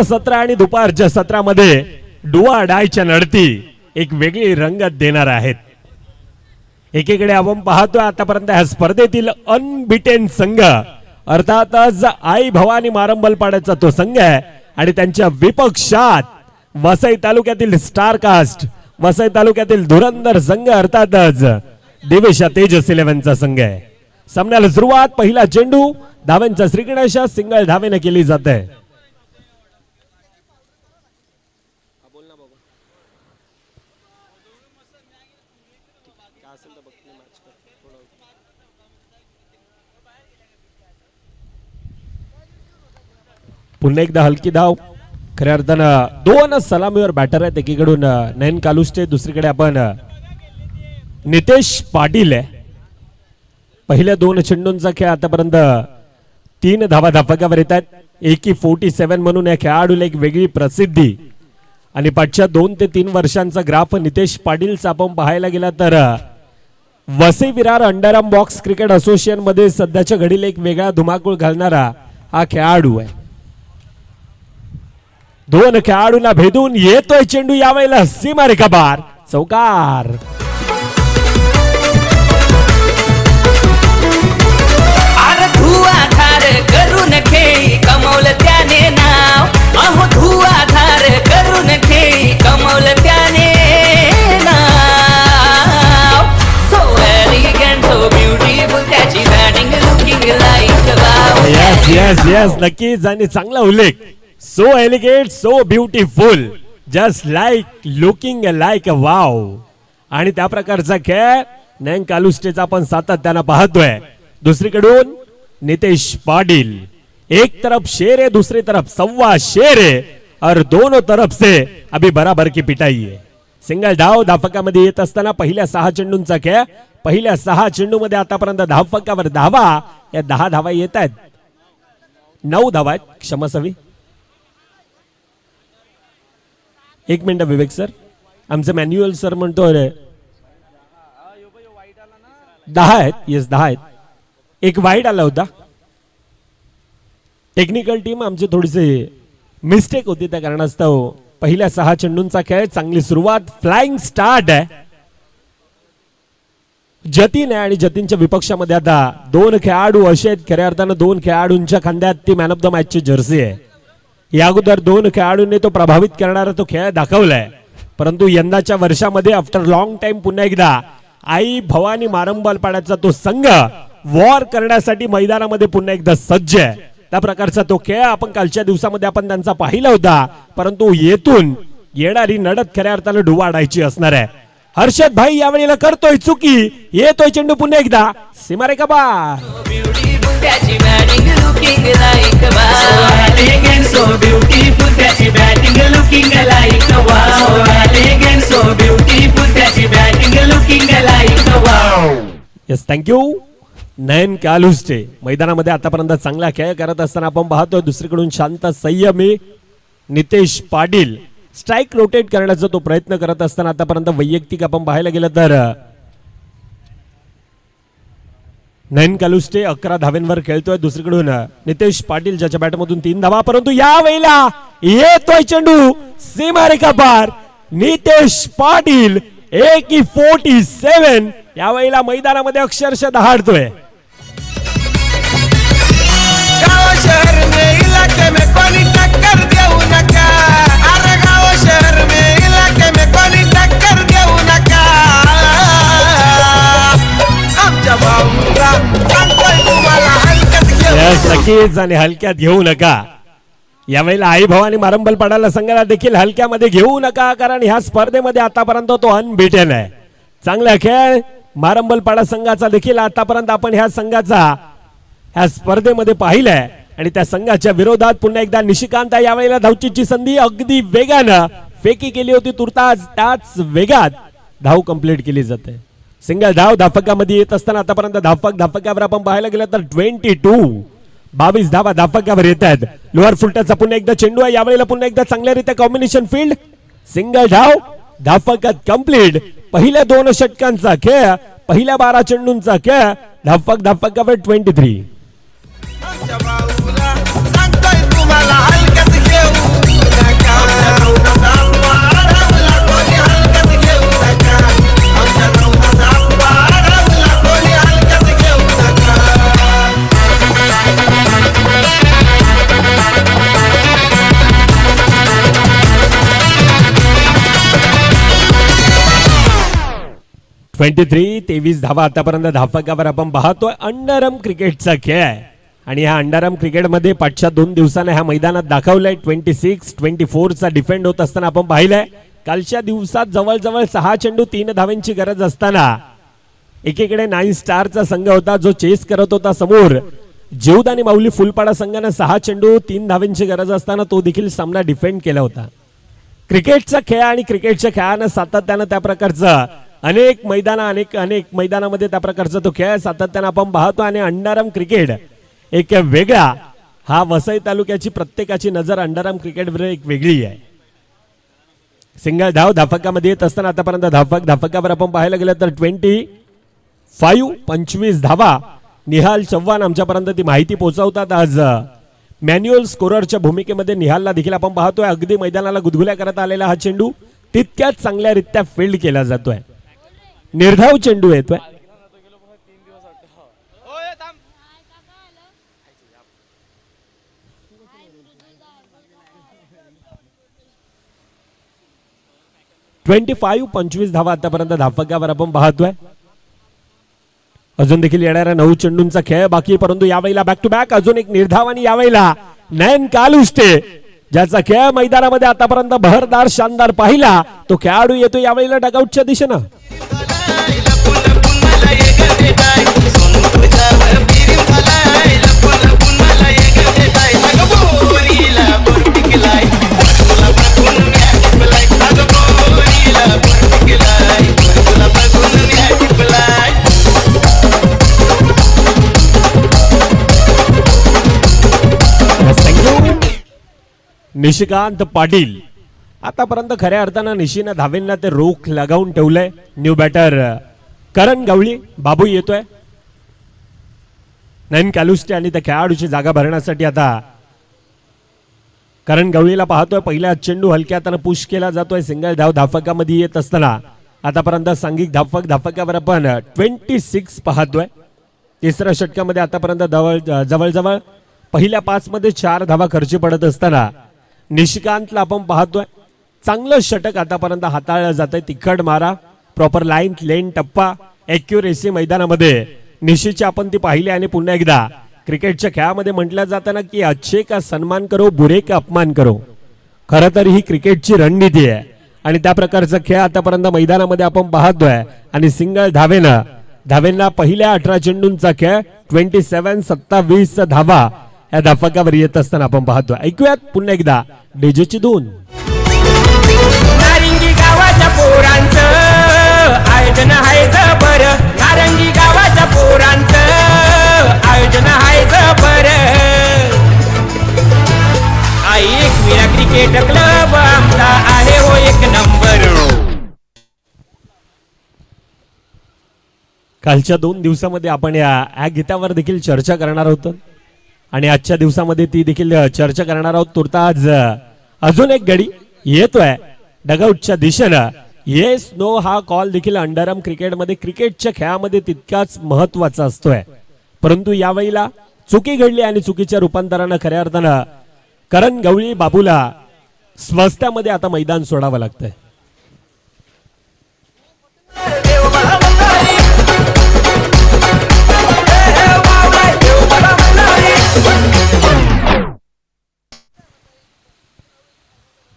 सत्र आणि दुपारच्या सत्रामध्ये डुआ डायच्या लढती एक वेगळी रंगत देणार आहेत. एकीकडे आपण पाहतोय आतापर्यंत ह्या स्पर्धेतील अनबिटेन संघ अर्थातच आई भवानी मारंबलपाड्याचा तो संघ आहे आणि त्यांच्या विपक्षात वसई तालुक्यातील स्टारकास्ट, वसई तालुक्यातील धुरंधर संघ अर्थातच दिवेशा तेजस 11चा संघ आहे. सामन्याला सुरुवात, पहिला चेंडू धावांचा श्रीगणेश सिंगल धावेने केली जाते. पुन्हा एकदा हलकी धाव, खऱ्या अर्थानं दोन सलामीवर बॅटर आहेत. एकीकडून नयन कालुष्टे, दुसरीकडे आपण नितेश पाटील आहे. पहिल्या दोन चेंडूंचा खेळ आतापर्यंत 3 धावा धापकावर येत आहेत. एकी 47 म्हणून या खेळाडूला एक वेगळी प्रसिद्धी आणि पाठच्या 2 ते 3 वर्षांचा ग्राफ नितेश पाटीलचा आपण पाहायला गेला तर Vasai Virar underarm box cricket association मध्ये सध्याच्या घडीला एक वेगळा धुमाकूळ घालणारा हा खेळाडू आहे. दोन खेळाडूंना भेदून येतोय चेंडू, यावेळेला सीमारेखा पार, चौकार. करून खेळी कमवलं त्याने नाव, अहो धुआधार करून खेळी कमवलं त्याने नाव. सो एलिगंट, सो ब्युटिफुल, त्याची batting looking like wow. Yes yes yes, नक्कीच आणि चांगला उल्लेख. So elegant, so beautiful, just like looking like wow. आणि त्या प्रकारचा खेळ नयन कालुष्टेचा आपण सातत्यानं पाहतोय. दुसरीकडून नितेश पाटिल, एक तरफ शेर है, दूसरी तरफ सव्वा शेर है और दोनों तरफ से अभी बराबर की पिटाई है. सिंगल धाव धावफलकामध्ये येत असताना पहिल्या 6 चेंडूंचा खेळ, पहिल्या 6 चेंडूमध्ये आतापर्यंत धावफलकावर धावा या 10 धावा येत आहेत. 9 धावा आहेत, क्षमस्वी. 1 मिनिट विवेक सर, आमचे मॅन्युअल सर म्हणतोय 10 आहेत. येस 10 आहेत. एक वाईट आला होता. टेक्निकल टीम आमची थोडीशी मिस्टेक होती, त्या कारणास्तव पहिल्या 6 चेंडूंचा खेळ. चांगली सुरुवात, फ्लाइंग स्टार्ट आहे. जतीन आहे आणि जतीनच्या विपक्षामध्ये आता 2 खेळाडू असे आहेत. खऱ्या अर्थानं 2 खेळाडूंच्या खांद्यात ती मॅन ऑफ द मॅचची जर्सी आहे. या अगोदर 2 खेळाडूंनी तो प्रभावित करणारा तो खेळ दाखवलाय, परंतु यंदाच्या वर्षामध्ये आफ्टर लॉंग टाइम पुन्हा एकदा आई भवानी मारंबलपाड्याचा तो संघ वॉर करण्यासाठी मैदानामध्ये पुन्हा एकदा सज्ज आहे. त्या प्रकारचा तो खेळ आपण कालच्या दिवसामध्ये आपण त्यांचा पाहिला होता, परंतु येथून येणारी लढत खऱ्या अर्थानं डुवाडायची असणार आहे. हर्षद भाई यावेळेला करतोय चुकी, येतोय चेंडू पुन्हा एकदा सीमारेखा पार. त्याची batting looking like wow. Elegant, so beautiful, त्याची batting looking like wow. Elegant, so beautiful, त्याची batting looking like wow. Yes, thank you. Nayan Kalushte मैदानामध्ये आतापर्यंत चांगला खेळ करत असताना आपण पाहतोय. दुसरीकडून शांत संयमी नितेश पाटील स्ट्राइक रोटेट करण्याचा तो प्रयत्न करत असताना आतापर्यंत वैयक्तिक आपण पाहायला गेलं तर नयन कालुष्टे 11 धावांवर खेळतोय. दुसरीकडून नितेश पाटील ज्याच्या बॅटमधून 3 धावा, परंतु या वेळेला येतोय चेंडू सीमारेखा पार. नितेश पाटील 47 यावेळेला मैदानामध्ये अक्षरशः दहाडतोय. गाव शहर में इलाके में कोणी टक्कर देऊ नका. अरे गाव शहर में इलाके में कोणी टक्कर देऊ नका. आमच्या भाऊला सांगतोय तुम्हाला हलक्यात घेऊ. नक्कीच आणि हलक्यात घेऊ नका. यावेळेला आई भवानी मारंबलपाड्याला संघाला देखील हलक्यामध्ये घेऊ नका, कारण ह्या स्पर्धेमध्ये आतापर्यंत तो अनबिटेन आहे. चांगला खेळ मारंबलपाडा संघाचा देखील आतापर्यंत आपण ह्या संघाचा ह्या स्पर्धेमध्ये पाहिलाय आणि त्या संघाच्या विरोधात पुन्हा एकदा निशिकांत यावेळेला धावचीची संधी. अगदी वेगानं फेकी केली होती, तुर्तास त्याच वेगात धाव कंप्लीट केली जाते. सिंगल धाव धावफलकामध्ये येत असताना आतापर्यंत धावफलकावर आपण पाहायला गेलं तर 22 धावा धावफलकावर येत आहेत. लोअर फुलटाचा पुन्हा एकदा चेंडू आहे. यावेळेला पुन्हा एकदा चांगल्यारीत्या कॉम्बिनेशन फील्ड, सिंगल धाव धावफलकात कंप्लीट. पहिल्या 2 षटकांचा खेळ, पहिल्या 12 चेंडूंचा खेळ. धावफलकावर 23. आमच्या भाऊला सांगतोय तुम्हाला हलक्यात घेऊ. 23 धावा आतापर्यंत धावफलकावर आपण पाहतोय. अंडरआर्म क्रिकेटचा खेळ आहे आणि ह्या अंडरआर्म क्रिकेटमध्ये पाठच्या 2 दिवसाने ह्या मैदानात दाखवलंय. 26-24चा डिफेंड होत असताना आपण पाहिलंय. कालच्या दिवसात जवळजवळ 6 चेंडू 3 धावांची गरज असताना एकीकडे 9 स्टारचा संघ होता जो चेस करत होता. समोर जीवद आणि माऊली फुलपाडा संघाने 6 चेंडू 3 धावांची गरज असताना तो देखील सामना डिफेंड केला होता. क्रिकेटचा खेळ आणि क्रिकेटच्या खेळानं सातत्यानं त्या प्रकारचं अनेक मैदानामध्ये त्या प्रकारचा तो खेळ सातत्यानं आपण पाहतो. आणि अंडरआर्म क्रिकेट एक वेगळा, हा वसई तालुक्याची प्रत्येकाची नजर अंडरआर्म क्रिकेटवर एक वेगळी आहे. सिंगल धाव धावफलकामध्ये येत असताना आतापर्यंत धावफलकावर आपण पाहायला गेलं तर 25 धावा. निहाल चव्हाण आमच्यापर्यंत ती माहिती पोहोचवतात. आज मॅन्युअल स्कोररच्या भूमिकेमध्ये निहालला देखील आपण पाहतोय. अगदी मैदानाला गुदगुल्या करत आलेला हा चेंडू तितक्याच चांगल्यारीत्या फील्ड केला जातोय. निर्धाव चेंडू येतोय. (25-25 धावा आतापर्यंत धावफलकावर आपण पाहतोय. अजून देखील येणाऱ्या 9 चेंडूंचा खेळ बाकी, परंतु यावेळेला बॅक टू बॅक अजून एक निर्धाव आणि यावेळेला नयन कालुष्टे ज्याचा खेळ मैदानामध्ये आतापर्यंत बहरदार शानदार पाहिला तो खेळाडू येतो यावेळेला डगआउटच्या दिशेनं. निशिकांत पाटील आतापर्यंत खऱ्या अर्थानं निशीनं धावेंना ते रोख लगावून ठेवलंय. न्यू बॅटर करण गवळी बाबू येतोय. नयन कालुष्टे आणि त्या खेळाडूची जागा भरण्यासाठी आता करण गवळीला पाहतोय. पहिला चेंडू हलक्या हाताने पुश केला जातोय. सिंगल धाव धावफलकामध्ये येत असताना आतापर्यंत सांघिक धावफलकावर आपण 26 पाहतोय. तिसऱ्या षटकामध्ये आतापर्यंत जवळजवळ पहिल्या 5 मध्ये 4 धावा खर्ची पडत असताना निशिकांतला आपण पाहतोय. चांगलं षटक आतापर्यंत हाताळलं जात आहे. तिखट मारा, प्रॉपर लाईन लेन टप्पा, एक्युरेसी मैदानामध्ये निशीची आपण ती पाहिली. आणि पुन्हा एकदा क्रिकेटच्या खेळामध्ये म्हटलं जातं ना की अच्छे का सन्मान करो बुरे का अपमान करो. खरं तर ही क्रिकेटची रणनीती आहे आणि त्या प्रकारचा खेळ आतापर्यंत मैदानामध्ये आपण पाहतोय. आणि सिंगल धावेंना पहिल्या 18 चेंडूंचा खेळ 27-27 धावा या धावफलकावर येत असताना आपण पाहतो. ऐकूयात पुन्हा एकदा डीजेची धून. नारंगी गावाच्या पोरांचं आयोजन आहे जबर. नारंगी गावाच्या पोरांचं आयोजन आहे जबर. आई एकविरा क्रिकेट क्लब आमचा आहे हो 1 नंबर. कालच्या 2 दिवसामध्ये आपण या गीतावर देखील चर्चा करणार आहोत आणि आजच्या दिवसामध्ये ती देखील चर्चा करणार आहोत. तुर्तास अजून एक गडी येतोय डगआउटच्या दिशेनं. येस नो हा कॉल देखील अंडरआर्म क्रिकेटमध्ये क्रिकेटच्या खेळामध्ये तितकाच महत्वाचा असतोय. परंतु यावेळेला चुकी घडली आणि चुकीच्या रूपांतरानं खऱ्या अर्थानं करण गवळी बाबूला स्वस्त्यामध्ये आता मैदान सोडावं लागतंय.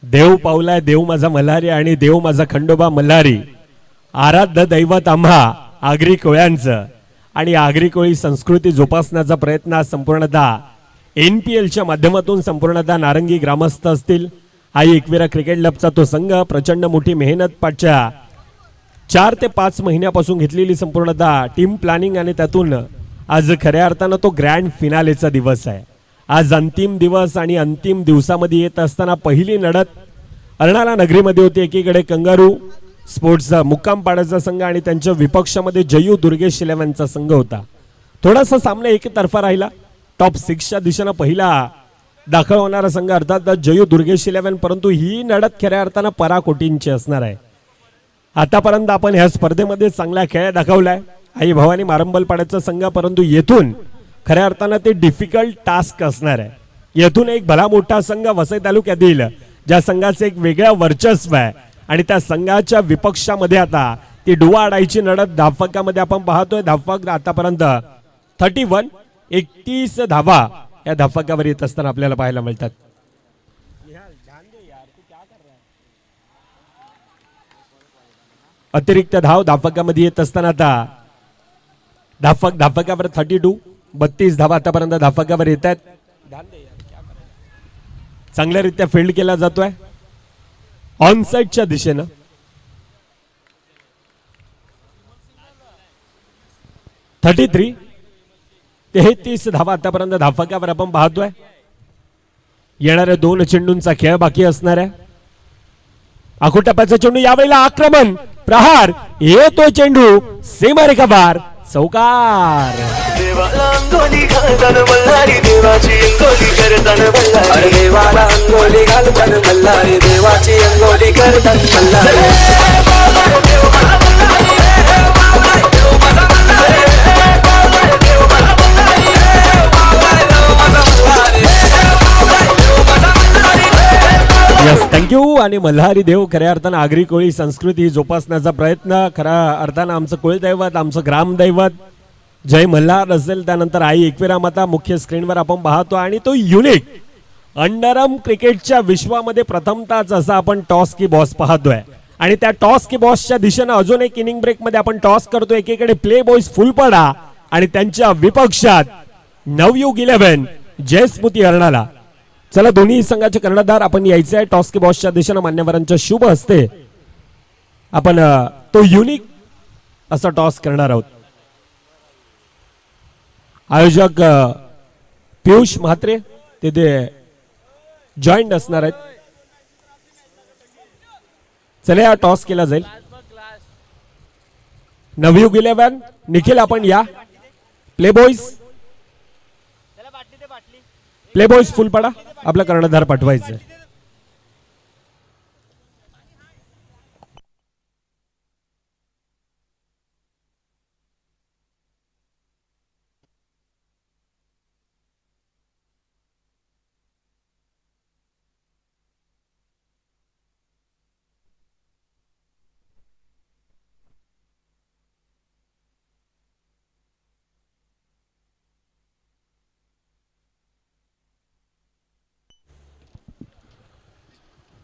देव पावलाय देव माझा मल्हारी आणि देव माझा खंडोबा मल्हारी. आराध्य दैवत आम्हा आगरी कोळ्यांचं आणि आगरी कोळी संस्कृती जोपासण्याचा प्रयत्न संपूर्णतः NPLच्या माध्यमातून संपूर्णतः नारंगी ग्रामस्थ असतील. आई एकविरा क्रिकेट क्लबचा तो संघ प्रचंड मोठी मेहनत पाठच्या 4 ते 5 महिन्यापासून घेतलेली संपूर्णतः टीम प्लॅनिंग आणि त्यातून आज खऱ्या अर्थानं तो ग्रँड फिनालेचा दिवस आहे. आज अंतिम दिवस आणि अंतिम दिवसामध्ये येत असताना पहिली लढत अर्नाळा नगरीमध्ये होती. एकीकडे कंगारू स्पोर्ट्स मुक्काम पाड्याचा संघ आणि त्यांच्या विपक्षामध्ये जयू दुर्गेश 11चा संघ होता. थोडासा सामना एकतर्फा राहिला. टॉप 6च्या दिशेनं पहिला दाखल होणारा संघ अर्थात जयू दुर्गेश 11. परंतु ही लढत खऱ्या अर्थानं पराकोटींची असणार आहे. आतापर्यंत आपण ह्या स्पर्धेमध्ये चांगला खेळ दाखवलाय आई भवानी मारंबलपाड्याचा संघ. परंतु येथून खऱ्या अर्थानं ते डिफिकल्ट टास्क असणार आहे. येथून एक भला मोठा संघ वसई तालुक्यातील ज्या संघाचे एक वेगळं वर्चस्व आहे आणि त्या संघाच्या विपक्षामध्ये आता ती डुवाडायची लढत धावफलकामध्ये आपण पाहतोय. धावफलक आतापर्यंत 31 धावा या धावफलकावर येत असताना आपल्याला पाहायला मिळतात. अतिरिक्त धाव धावफलकामध्ये येत असताना आता धावफलकावर 32 धावा आतापर्यंत धावफलकावर येत आहेत. चांगल्यारीत्या फील्ड केला जातोय ऑन साइडच्या दिशेनं. थर्टी 33 धावा आतापर्यंत धावफलकावर आपण पाहतोय. येणाऱ्या 2 चेंडूंचा खेळ बाकी असणार आहे. आखुटप्प्याचा चेंडू यावेळेला आक्रमण प्रहार येतो चेंडू सीमारेखा पार चौकार. देवाला अंगोली घालताना मल्हारी देवाची अंगोली करताना मल्हारी देवाला अंगोली घालताना मल्हारी देवाची अंगोली करताना मल्हारी यस थँक्यू. आणि मल्हारी देव खऱ्या अर्थानं आगरी कोळी संस्कृती जोपासण्याचा प्रयत्न, खऱ्या अर्थानं आमचं कुलदैवत, आमचं ग्रामदैवत जय मल्हार असेल. त्यानंतर आई एकविरा माता मुख्य स्क्रीनवर आपण पाहतो. आणि तो युनिक अंडरआर्म क्रिकेटच्या विश्वामध्ये प्रथमतःच असा आपण टॉस की बॉस पाहतोय. आणि त्या टॉस की बॉसच्या दिशेनं अजून एक इनिंग ब्रेक मध्ये आपण टॉस करतो. एकीकडे प्ले बॉयज फुलपडा आणि त्यांच्या विपक्षात नवयुग 11 जयस्मृती हरणाला. चला दोन्ही संघाचे कर्णधार आपण यायचे आहे टॉस की बॉसच्या दिशेनं. मान्यवरांच्या शुभ हस्ते आपण तो युनिक असा टॉस करणार आहोत. आयोजक पियुष म्हात्रे तिथे जॉईंट असणार आहेत. चला या टॉस केला जाईल. नवयुग 11 निखिल आपण या. प्ले बॉयज फुलपडा आपला कर्णधार पाठवायचं.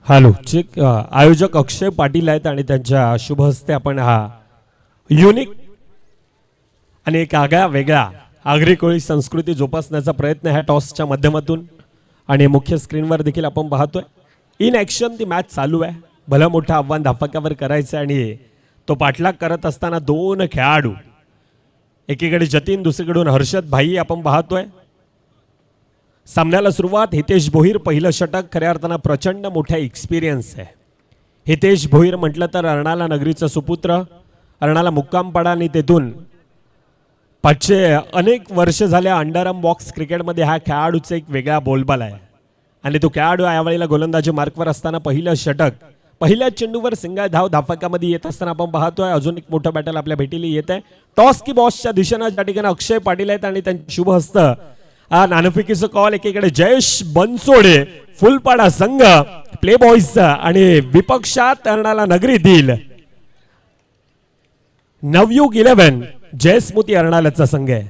Hello check. आयोजक अक्षय पाटील आहेत आणि त्यांच्या शुभ हस्ते आपण हा युनिक आणि एक आगळा वेगळा आगरी कोळी संस्कृती जोपासण्याचा प्रयत्न ह्या टॉसच्या माध्यमातून आणि मुख्य स्क्रीनवर देखील आपण पाहतोय. इन ॲक्शन ती मॅच चालू आहे. भलं मोठं आव्हान धावफलकावर करायचं आणि तो पाठलाग करत असताना 2 खेळाडू, एकीकडे जतीन दुसरीकडून हर्षद भाई आपण पाहतोय. सामन्याला सुरुवात हितेश भोईर पहिलं षटक. खऱ्या अर्थानं प्रचंड मोठा एक्सपिरियन्स आहे. हितेश भोईर म्हटलं तर अर्णाला नगरीचं सुपुत्र, अर्णाला मुक्कामपाडा आणि तेथून 500 अनेक वर्ष झाल्या अंडरआर्म बॉक्स क्रिकेटमध्ये हा खेळाडूचा एक वेगळा बोलबाला आहे. आणि तो खेळाडू यावेळेला गोलंदाजी मार्कवर असताना पहिलं षटक पहिल्या चेंडूवर सिंगल धाव धावफलकामध्ये येत असताना आपण पाहतोय. अजून एक मोठं बॅटल आपल्या भेटीला येत आहे. टॉस की बॉसच्या दिशेनं ज्या ठिकाणी अक्षय पाटील आहेत आणि त्यांचे शुभ हस्त नाणेफेकीचं कॉल. एकीकडे जयेश बनसोडे फुलपाडा संघ प्ले बॉयज आणि विपक्षात अर्णाला नगरी दिल नवयुग 11 जयस्मृती अर्णालाचा संघ आहे.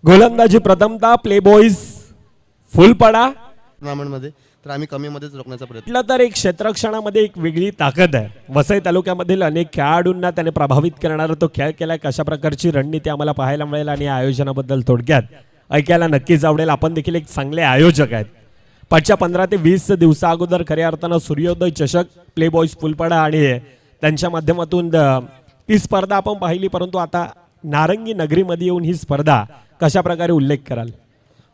गोलंदाजी प्रथमतः प्ले बॉयज फुलपाडा टुर्नामेंटमध्ये तर आम्ही कमी मध्येच रोखण्याचा प्रयत्न. म्हटलं तर एक क्षेत्ररक्षणामध्ये एक वेगळी ताकद आहे. वसई तालुक्यामधील अनेक खेळाडूंना त्याने प्रभावित करणारा तो खेळ केलाय. कशा प्रकारची रणनीती आम्हाला पाहायला मिळेल आणि या आयोजनाबद्दल थोडक्यात ऐकायला नक्कीच आवडेल. आपण देखील एक चांगले आयोजक आहेत. पाचच्या 15 ते 20 दिवसा अगोदर खऱ्या अर्थानं सूर्योदय चषक प्ले बॉयज फुलपाडा आणि त्यांच्या माध्यमातून ती स्पर्धा आपण पाहिली. परंतु आता नारंगी नगरीमध्ये येऊन ही स्पर्धा कशा प्रकारे उल्लेख कराल?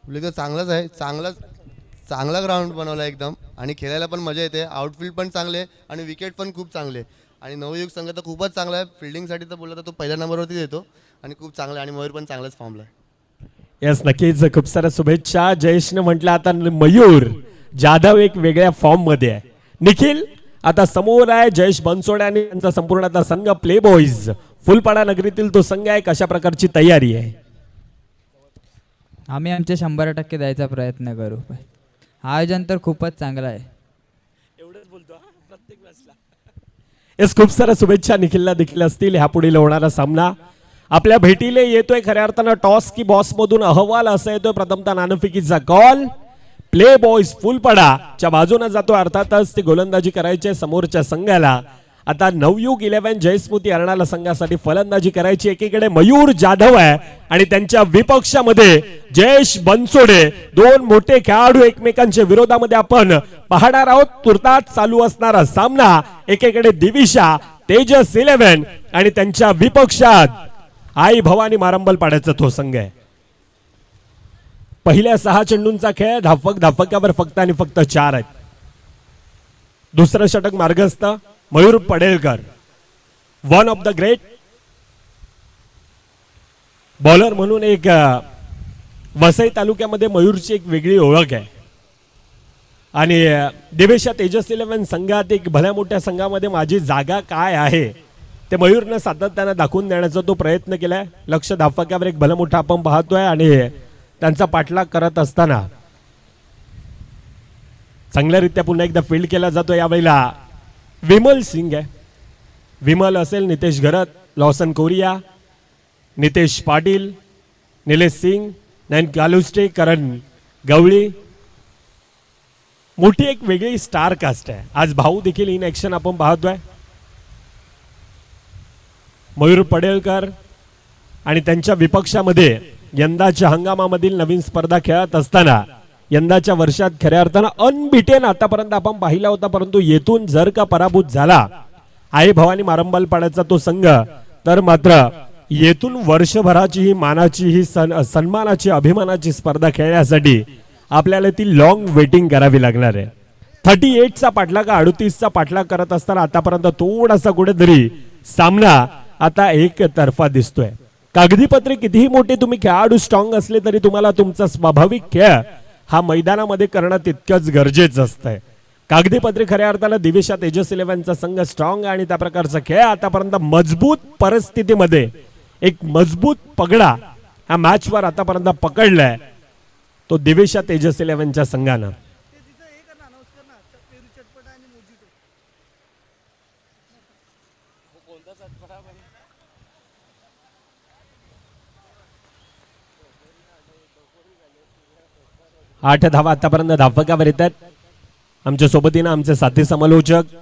उल्लेख चांगलाच आहे. चांगला ग्राउंड बनवला एकदम आणि खेळायला पण मजा येते. आउटफील्ड पण चांगले आणि विकेट पण खूप चांगले आणि नवयुग संघ तर खूपच चांगला आहे. फिल्डिंगसाठी तर बोलला तर तो पहिल्या नंबरवरती येतो आणि खूप चांगला आणि मयूर पण चांगलाच फॉर्मला आहे. यस नक्कीच खूप साऱ्या शुभेच्छा. जयेशने म्हटलं आता मयूर जाधव एक वेगळ्या फॉर्म मध्ये आहे. निखिल आता समोर आहे जयेश बनसोडे आणि त्यांचा संपूर्ण आता संघ प्ले बॉईज. फुलपाडा नगरीतील तो संघ आहे. कशा प्रकारची तयारी आहे? आम्ही आमचे 100% द्यायचा प्रयत्न करू. आयोजन तर खूपच चांगलं आहे. येस, खूप साऱ्या शुभेच्छा निखिलला देखील असतील. ह्या पुढील होणारा सामना आपल्या भेटीला येतोय खऱ्या अर्थानं टॉस की बॉस मधून अहवाल असा येतोय. प्रथमतः नाणेफेकीचा कॉल प्ले बॉईज फुलपाडाच्या बाजूने जातो. अर्थातच ती गोलंदाजी करायची समोरच्या संघाला. आता नवयुग 11 जयस्मृती अर्णाला संघासाठी फलंदाजी करायची. एकीकडे मयूर जाधव आहे आणि त्यांच्या विपक्षामध्ये जयेश बनसोडे. दोन मोठे खेळाडू एकमेकांच्या विरोधामध्ये आपण पाहणार आहोत. तुर्तास चालू असणारा सामना. एकीकडे दिविशा तेजस 11 आणि त्यांच्या विपक्षात आई भवानी मारंबल पाड्याचा तो संघ आहे. पहिल्या 6 चेंडूंचा खेळ. धाफक्यावर फक्त आणि फक्त 4 आहेत. दुसरं षटक मार्गस्थ Mayur Padelkar, one of the great bowler म्हणून एक वसई तालुक्यामध्ये मयूरची एक वेगळी ओळख आहे. आणि देवेशा तेजस 11 संघात एक भल्या मोठ्या संघामध्ये माझी जागा काय आहे ते मयूरनं सातत्यानं दाखवून देण्याचा तो प्रयत्न केलाय. लक्ष धाफक्यावर एक भला मोठा आपण पाहतोय आणि त्यांचा पाठलाग करत असताना चांगल्यारीत्या पुन्हा एकदा फील्ड केला जातो. यावेळेला विमल सिंग आहे. विमल असेल, नितेश घरत, लॉसन कोरिया, नितेश पाटील, निलेश सिंग, नयन कालुस्टे, करण गवळी. मोठी एक वेगळी स्टार कास्ट आहे. आज भाऊ देखील इन ऍक्शन आपण पाहतोय. मयूर पडेलकर आणि त्यांच्या विपक्षामध्ये यंदाच्या हंगामामधील नवीन स्पर्धा खेळत असताना यंदाच्या वर्षात खऱ्या अर्थानं अनबिटेन आतापर्यंत आपण पाहिला होता. परंतु येथून जर का पराभूत झाला आई भवानी मारंबल पाड्याचा तो संघ तर मात्र येथून वर्षभराची ही मानाची ही सन्मानाची अभिमानाची स्पर्धा खेळण्यासाठी आपल्याला ती लॉंग वेटिंग करावी लागणार आहे. 38चा पाठलाग 38चा पाठलाग करत असताना आतापर्यंत थोडासा कुठेतरी सामना आता एकतर्फा दिसतोय. कागदीपत्रे कितीही मोठे तुम्ही खेळाडू स्ट्रॉंग असले तरी तुम्हाला तुमचा स्वाभाविक खेळ हा मैदानामध्ये करणं तितकंच गरजेचं असतंय. कागदीपत्रे खऱ्या अर्थाला दिवेशा तेजस 11चा संघ स्ट्रॉंग आणि त्या प्रकारचा खेळ आतापर्यंत मजबूत परिस्थितीमध्ये एक मजबूत पगडा ह्या मॅचवर आतापर्यंत पकडलाय तो दिवेशा तेजस 11च्या संघानं. आठ धावा आतापर्यंत धावकावर येतात. आमच्या सोबतीनं आमचे साथी समालोचक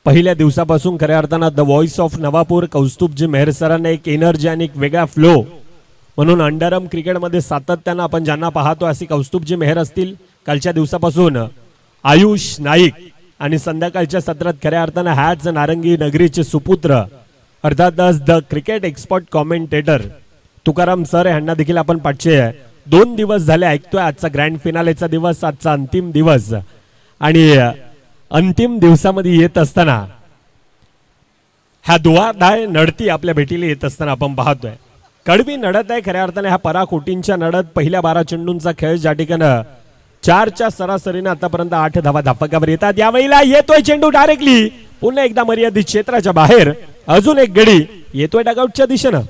पहिल्या दिवसापासून खऱ्या अर्थानं the voice of Navapur Kaustubhji Mehar सरांना एक एनर्जी आणि एक वेगळा फ्लो म्हणून अंडरआर्म क्रिकेटमध्ये सातत्यानं आपण ज्यांना पाहतो असे कौस्तुभजी मेहर असतील. कालच्या दिवसापासून आयुष नाईक आणि संध्याकाळच्या सत्रात खऱ्या अर्थानं हॅच नारंगी नगरीचे सुपुत्र अर्थातच the cricket expert commentator Tukaram sir यांना देखील आपण पाठचे 2 दिवस झाले ऐकतोय. आजचा ग्रँड फिनालेचा दिवस, आजचा अंतिम दिवस आणि अंतिम दिवसामध्ये येत असताना ह्या दुवादाय नडती आपल्या भेटीला येत असताना आपण पाहतोय. कडवी नडत आहे खऱ्या अर्थाने. ह्या पराकोटींच्या नडत पहिल्या 12 चेंडूंचा खेळ ज्या ठिकाणं 4च्या सरासरीने आतापर्यंत 8 धावा धापकावर येतात. यावेळेला येतोय चेंडू डायरेक्टली पुन्हा एकदा मर्यादित क्षेत्राच्या बाहेर. अजून एक गडी येतोय डगआउटच्या दिशेनं.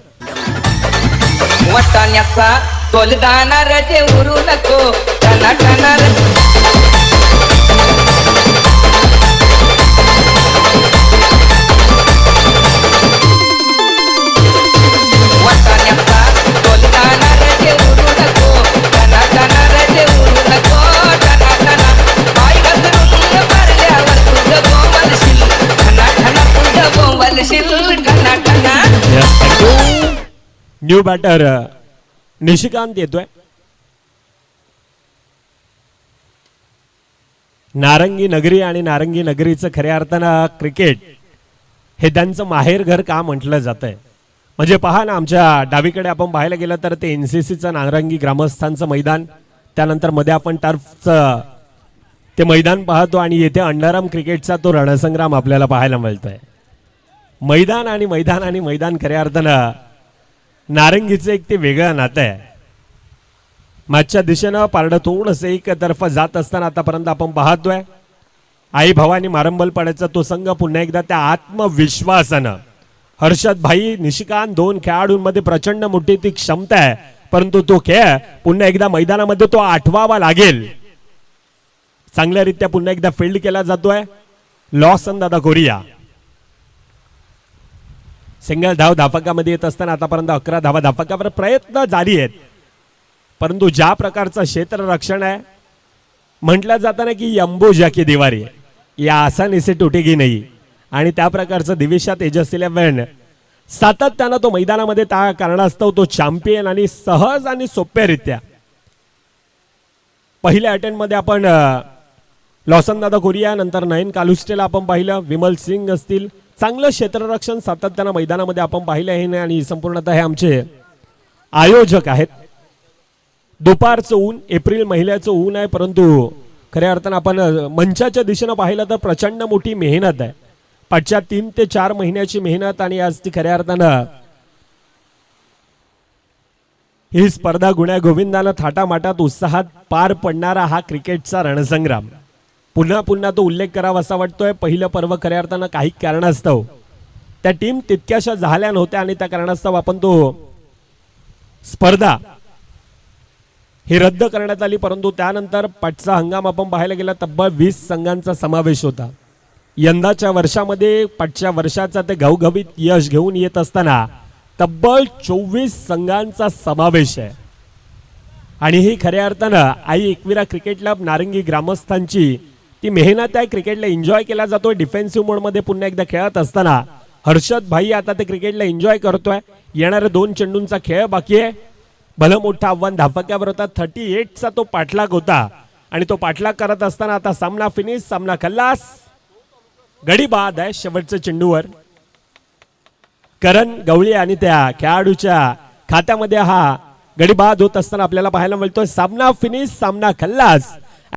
वाटाण्याचा तोलदाना रजे उरू नको टना टना वाटाण्याचा तोलदाना रजे उरू नको टना टना रजे उरू नको टना टना पाय घसरून भरल्यावर तुझं बोंबलशील टना टना तुझं बोंबलशील टना टना. न्यू बॅटर निशिकांत येतोय. नारंगी नगरी आणि नारंगी नगरीचं खऱ्या अर्थानं क्रिकेट हे त्यांचं माहेर घर का म्हटलं जात आहे. म्हणजे पहा ना, आमच्या डावीकडे आपण पाहायला गेलं तर ते NCCचं नारंगी ग्रामस्थांचं मैदान, त्यानंतर मध्ये आपण टर्फचं ते मैदान पाहतो आणि येथे अंडरआर्म क्रिकेटचा तो रणसंग्राम आपल्याला पाहायला मिळतोय. मैदान आणि मैदान आणि मैदान खऱ्या अर्थानं नारंगीचं एक ते वेगळं नातं आहे. मॅचच्या दिशेनं पारडं थोडंसं एकतर्फा जात असताना आतापर्यंत आपण पाहतोय आई भवानी मारंबलपाड्याचा तो संघ पुन्हा एकदा त्या आत्मविश्वासानं हर्षद भाई निशिकांत 2 खेळाडूंमध्ये प्रचंड मोठी ती क्षमता आहे, परंतु तो खेळ पुन्हा एकदा मैदानामध्ये तो आठवावा लागेल. चांगल्यारीत्या पुन्हा एकदा फील्ड केला जातोय. लॉसन दादा कोरिया सिंगल धाव धापकामध्ये येत असताना आतापर्यंत 11 धावा धापकावर प्रयत्न जारी आहेत, परंतु ज्या प्रकारचं क्षेत्ररक्षण आहे म्हटलं जातं ना की अंबुजा की दिवारी या आसानी से तुटेगी नाही, आणि त्या प्रकारचं दिविशा तेजस 11 सातत्यानं तो मैदानामध्ये त्या कारणास्तव तो चॅम्पियन आणि सहज आणि सोप्यारित्या पहिल्या अटेम्प्टमध्ये आपण लॉसन दादा कोरिया नंतर नयन कालुस्टेला आपण पाहिलं, विमल सिंग असतील, चांगलं क्षेत्ररक्षण सातत्यानं मैदानामध्ये आपण पाहिलं आहे. आणि संपूर्णतः हे आमचे आयोजक आहेत. दुपारचं ऊन, एप्रिल महिन्याचं ऊन आहे, परंतु खऱ्या अर्थानं आपण मंचाच्या दिशेनं पाहिलं तर प्रचंड मोठी मेहनत आहे. पाठच्या 3 ते 4 महिन्याची मेहनत, आणि आज ती खऱ्या अर्थानं ही स्पर्धा गुण्या गोविंदानं थाटामाटात उत्साहात पार पडणारा हा क्रिकेटचा रणसंग्राम पुन्हा पुन्हा तो उल्लेख करावा असा वाटतोय. पहिलं पर्व खऱ्या अर्थानं काही कारणास्तव त्या टीम तितक्याशा झाल्या नव्हत्या, आणि त्या कारणास्तव आपण तो स्पर्धा ही रद्द करण्यात आली. परंतु त्यानंतर पाठचा हंगाम आपण पाहायला गेला तब्बल 20 संघांचा समावेश होता. यंदाच्या वर्षामध्ये पाठच्या वर्षाचा ते घवघवीत यश घेऊन येत असताना तब्बल 24 संघांचा समावेश आहे. आणि ही खऱ्या अर्थानं आई एकविरा क्रिकेट क्लब नारंगी ग्रामस्थांची ती मेहनत आहे. क्रिकेटला एन्जॉय केला जातोय. डिफेन्सिव्ह मोडमध्ये पुन्हा एकदा खेळत असताना हर्षद भाई आता ते क्रिकेटला एन्जॉय करतोय. येणाऱ्या 2 चेंडूंचा खेळ बाकी आहे. भलं मोठं आव्हान धापक्यावर होता. 38चा तो पाठलाग होता, आणि तो पाठलाग करत असताना आता सामना फिनिश, सामना खल्लास. गडी बाद आहे शेवटच्या चेंडूवर. करण गवळी आणि त्या खेळाडूच्या खात्यामध्ये हा गडी बाद होत असताना आपल्याला पाहायला मिळतोय. सामना फिनिश, सामना खल्लास.